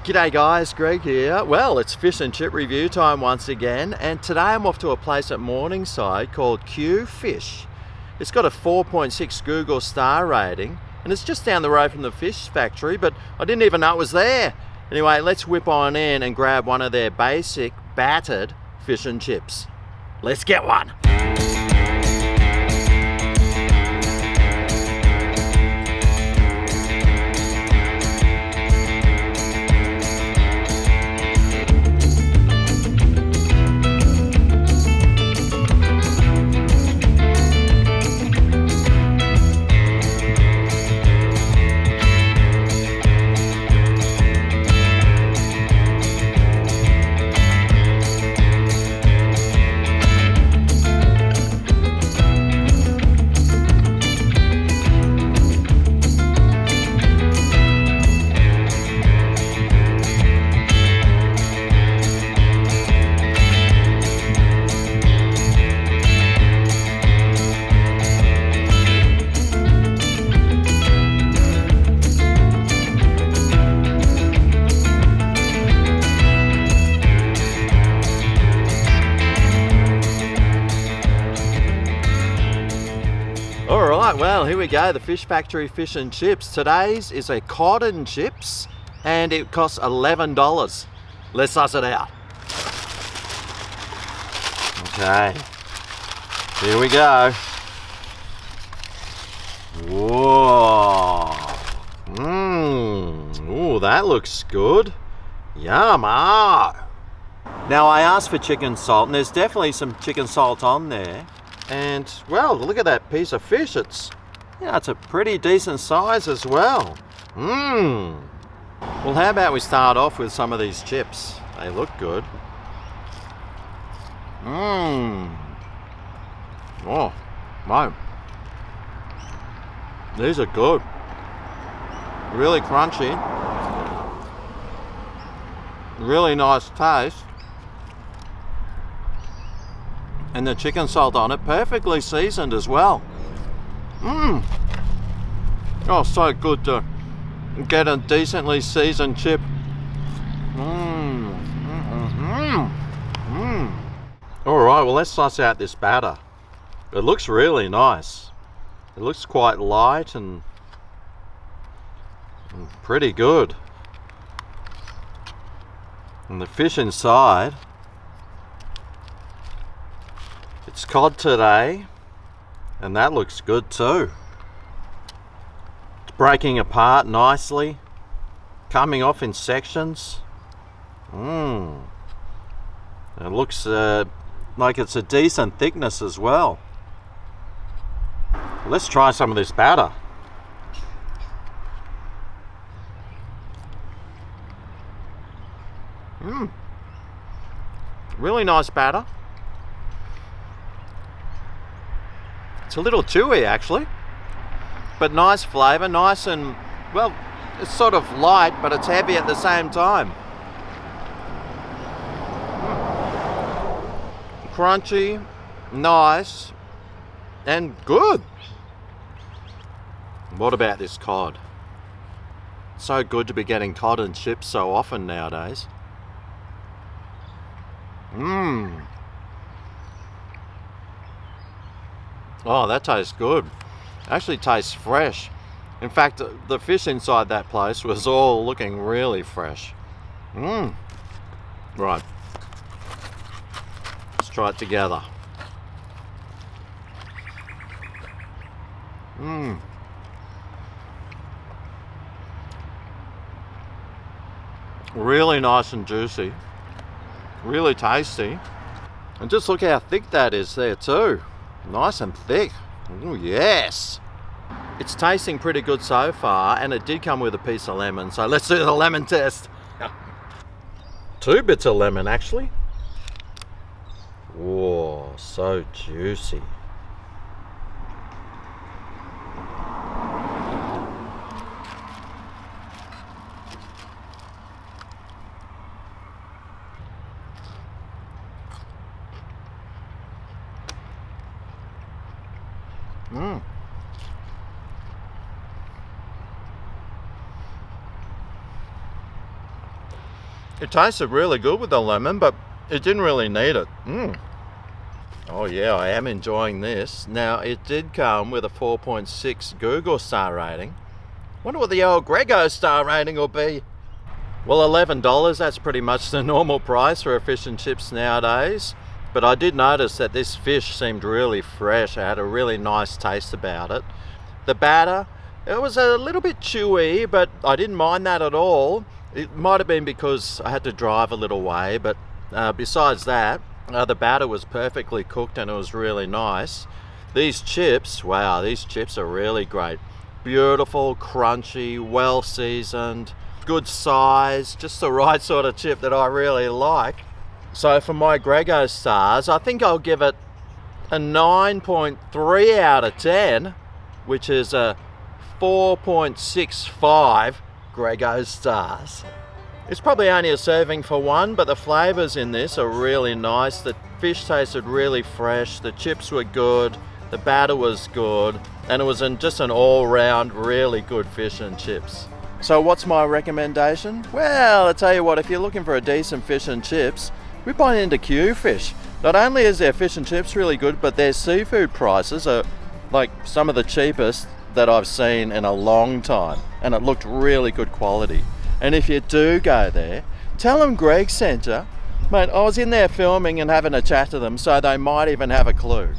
G'day guys, Greg here. Well, it's fish and chip review time once again, and today I'm off to a place at Morningside called qfish. It's got a 4.6 Google star rating, and it's just down the road from the fish factory, but I didn't even know it was there. Anyway, let's whip on in and grab one of their basic battered fish and chips. Let's get one. Alright, well here we go, the Fish Factory fish and chips. Today's is a cod and chips and it costs $11. Let's suss it out. Okay, here we go. Whoa. Ooh, that looks good. Yum. Now I asked for chicken salt and there's definitely some chicken salt on there. And well, look at that piece of fish. It's a pretty decent size as well. Well, how about we start off with some of these chips? They look good. Oh, mate. These are good. Really crunchy. Really nice taste. And the chicken salt on it, perfectly seasoned as well. Oh, so good to get a decently seasoned chip. Alright, well let's suss out this batter. It looks really nice. It looks quite light and pretty good. And the fish inside, it's cod today, and that looks good too. It's breaking apart nicely, coming off in sections. It looks like it's a decent thickness as well. Let's try some of this batter. Really nice batter. It's a little chewy actually, but nice flavour, nice and, well, it's sort of light, but it's heavy at the same time. Crunchy, nice, and good. What about this cod? So good to be getting cod and chips so often nowadays. Oh, that tastes good. Actually tastes fresh. In fact, the fish inside that place was all looking really fresh. Right. Let's try it together. Really nice and juicy. Really tasty. And just look how thick that is there too. Nice and thick. Oh yes. It's tasting pretty good so far, and it did come with a piece of lemon, so let's do the lemon test. 2 bits of lemon actually. Whoa, so juicy. It tasted really good with the lemon, but it didn't really need it. Oh yeah, I am enjoying this. Now, it did come with a 4.6 Google star rating. Wonder what the old Grego star rating will be. Well, $11, that's pretty much the normal price for a fish and chips nowadays. But I did notice that this fish seemed really fresh. It had a really nice taste about it. The batter, it was a little bit chewy, but I didn't mind that at all. It might have been because I had to drive a little way, but besides that, the batter was perfectly cooked and it was really nice. These chips, wow, these chips are really great. Beautiful, crunchy, well seasoned, good size, just the right sort of chip that I really like. So for my Grego stars, I think I'll give it a 9.3 out of 10, which is a 4.65 Grego stars. It's probably only a serving for one, but the flavours in this are really nice. The fish tasted really fresh, the chips were good, the batter was good, and it was just an all-round really good fish and chips. So what's my recommendation? Well, I tell you what, if you're looking for a decent fish and chips, whip on into qfish. Not only is their fish and chips really good, but their seafood prices are like some of the cheapest that I've seen in a long time, and it looked really good quality. And if you do go there, tell them Greg sent you. Mate, I was in there filming and having a chat to them, so they might even have a clue.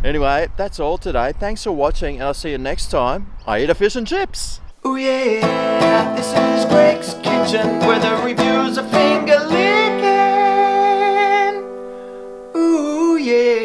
Anyway, that's all today. Thanks for watching, and I'll see you next time I eat a fish and chips. Ooh yeah, this is Greg's Kitchen, where the reviews are finger licking. Ooh yeah.